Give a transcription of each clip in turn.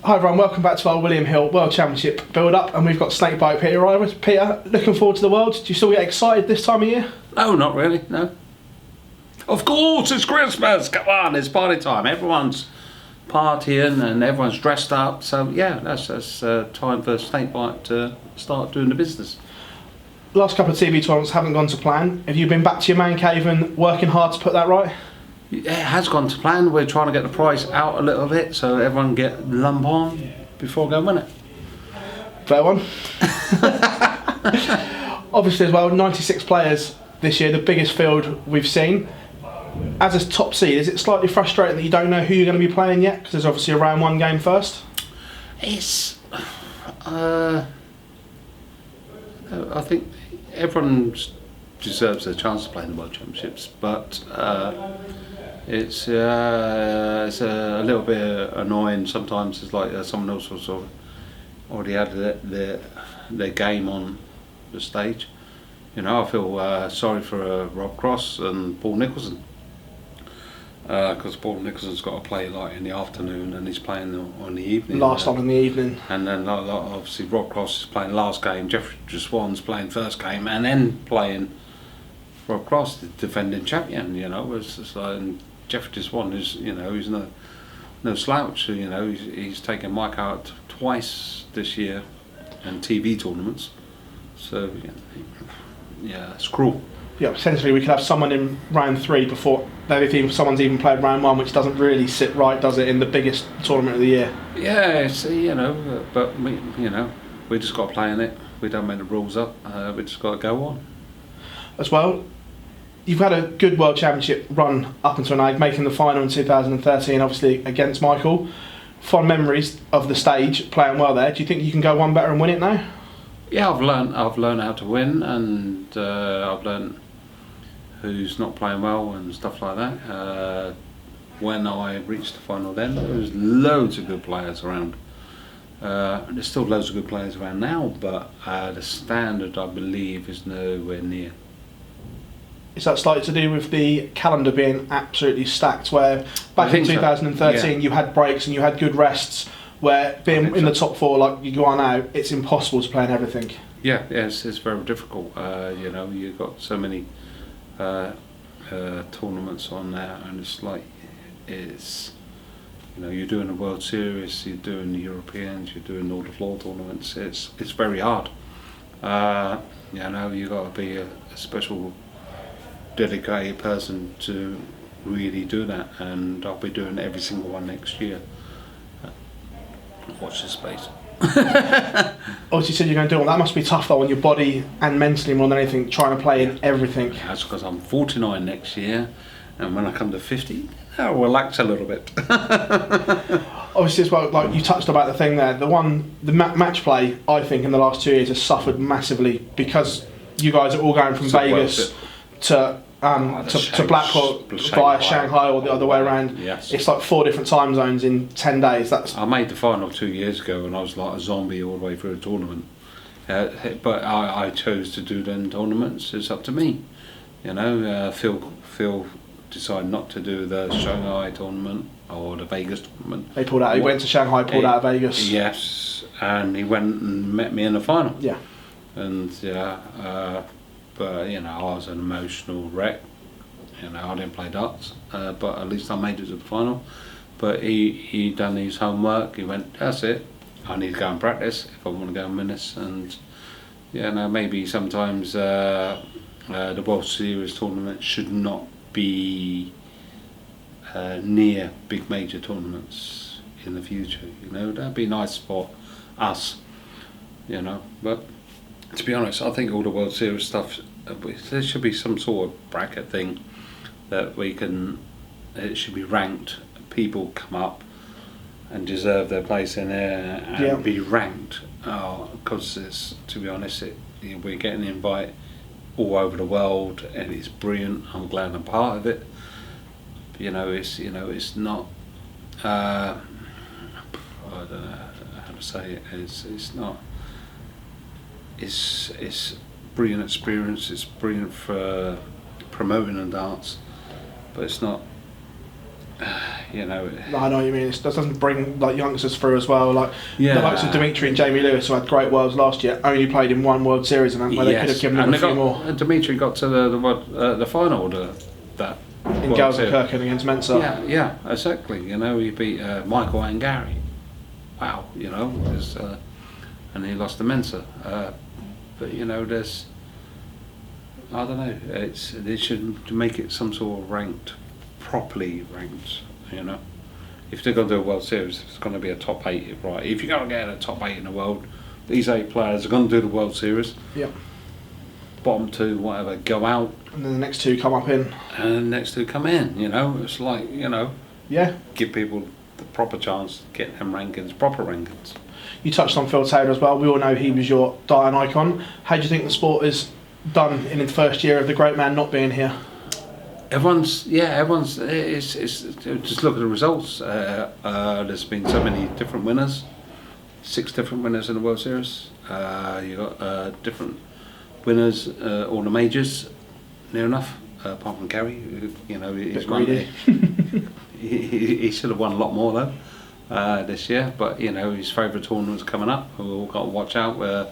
Hi everyone, welcome back to our William Hill World Championship build-up, and we've got Snakebite Peter Wright. Peter, looking forward to the World. Do you still get excited this time of year? No, not really, no. Of course, it's Christmas, come on, it's party time. Everyone's partying and everyone's dressed up, so yeah, that's time for Snakebite to start doing the business. Last couple of TV tournaments haven't gone to plan. Have you been back to your man cave and working hard to put that right? It has gone to plan. We're trying to get the price out a little bit so everyone get lump on before going win it. Fair one. Obviously as well, 96 players this year, the biggest field we've seen. As a top seed, is it slightly frustrating that you don't know who you're going to be playing yet? Because there's obviously a round one game first. It's... I think everyone deserves a chance to play in the World Championships, but it's a little bit annoying sometimes. It's like someone else was sort of already had their game on the stage. You know, I feel sorry for Rob Cross and Paul Nicholson, because Paul Nicholson's got to play like in the afternoon and he's playing on the evening. Last on in the evening. And then obviously Rob Cross is playing last game, Jeffrey Swan's playing first game, and then playing Rob Cross, the defending champion. You know, it's just like, and Jeffrey Swan is, you know, he's no slouch. You know, he's taken Mike out twice this year in TV tournaments. So yeah, it's cruel. Yeah, essentially we could have someone in round 3 before someone's even played round 1, which doesn't really sit right, does it, in the biggest tournament of the year? Yeah, it's, you know, but we just got to play in it. We don't make the rules up. We just got to go on. As well, you've had a good World Championship run up until now, making the final in 2013, obviously against Michael. Fond memories of the stage, playing well there. Do you think you can go one better and win it now? Yeah, I've learned how to win, and I've learned who's not playing well and stuff like that. When I reached the final then, there was loads of good players around. There's still loads of good players around now, but the standard, I believe, is nowhere near. Is that slightly to do with the calendar being absolutely stacked, where back in 2013 you had breaks and you had good rests, where being in the top 4 like you are now, it's impossible to play in everything? Yeah, it's very difficult. You know, you've got so many tournaments on there, and it's like, it's, you know, you're doing the World Series, you're doing the Europeans, you're doing all the floor tournaments. It's very hard. You know, you've got to be a special dedicated person to really do that, and I'll be doing every single one next year. Watch this space. Obviously you said you're going to do all that. Must be tough though on your body and mentally more than anything, trying to play in everything. That's because I'm 49 next year, and when I come to 50, I'll relax a little bit. Obviously as well, like you touched about the thing there, the match play, I think in the last 2 years has suffered massively because you guys are all going from Vegas to Blackpool via Shanghai or the other way around. Yes. It's like 4 different time zones in 10 days. I made the final 2 years ago and I was like a zombie all the way through the tournament. But I chose to do them tournaments. It's up to me. You know, Phil decided not to do the Shanghai tournament or the Vegas tournament. They pulled out. He went to Shanghai, pulled out of Vegas. Yes, and he went and met me in the final. Yeah. And but you know, I was an emotional wreck. You know, I didn't play darts, but at least I made it to the final. But he done his homework. He went, that's it. I need to go and practice if I want to go and win this. And yeah, no, maybe sometimes the World Series tournament should not be near big major tournaments in the future. You know, that'd be nice for us. You know, but. To be honest, I think all the World Series stuff, there should be some sort of bracket thing that it should be ranked. People come up and deserve their place in there and be ranked. Because to be honest, we're getting an invite all over the world and it's brilliant. I'm glad I'm part of it. You know, it's not. I don't know how to say it. It's not. It's brilliant experience. It's brilliant for promoting the darts, but it's not. you know. I know what you mean. It doesn't bring like youngsters through as well. Like Yeah. the likes of Dimitri and Jamie Lewis, who had great worlds last year, only played in one World Series, and where they could have given them a few more. Dimitri got to the final that In Gelsenkirchen against Mensa. Yeah, exactly. You know, he beat Michael and Gary. Wow, you know, and he lost to Mensa. But you know, I don't know. They should make it some sort of properly ranked. You know, if they're going to do a World Series, it's going to be a top 8, right? If you're going to get a top 8 in the world, these 8 players are going to do the World Series. Yeah. Bottom 2, whatever, go out. And then the next 2 come up in. And the next 2 come in. You know, it's like, you know. Yeah. Give people the proper chance to get them rankings, proper rankings. You touched on Phil Taylor as well. We all know he was your dying icon. How do you think the sport is done in the first year of the great man not being here? Everyone's just look at the results. There's been so many different winners, 6 different winners in the World Series. You got different winners, all the majors, near enough. Apart from Gary, you know, he's won. He should have won a lot more though this year. But you know, his favourite tournament's coming up. We've all got to watch out. Where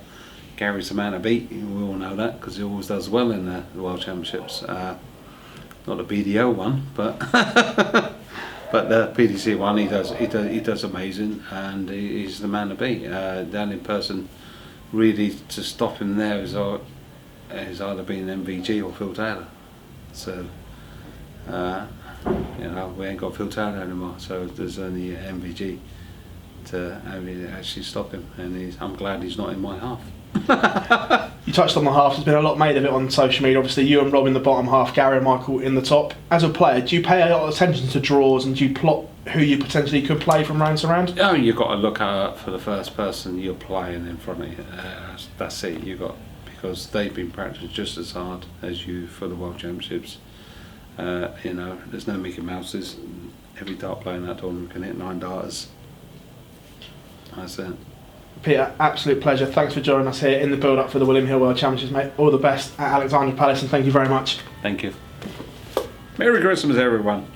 Gary's the man to beat. We all know that because he always does well in the World Championships. Not the BDO one, but but the PDC one, he does amazing, and he's the man to beat. The only person really to stop him there is either been MVG or Phil Taylor. So you know, we ain't got Phil Taylor anymore, so there's only MVG to actually stop him, and I'm glad he's not in my half. You touched on the half. There's been a lot made of it on social media. Obviously, you and Rob in the bottom half, Gary and Michael in the top. As a player, do you pay a lot of attention to draws, and do you plot who you potentially could play from round to round? Oh, you've got to look out for the first person you're playing in front of you. That's it. Because they've been practicing just as hard as you for the World Championships. You know, there's no Mickey Mouses. Every dart player in that tournament can hit 9 darters. That's it. Peter, absolute pleasure. Thanks for joining us here in the build-up for the William Hill World Championships, mate. All the best at Alexandra Palace, and thank you very much. Thank you. Merry Christmas, everyone.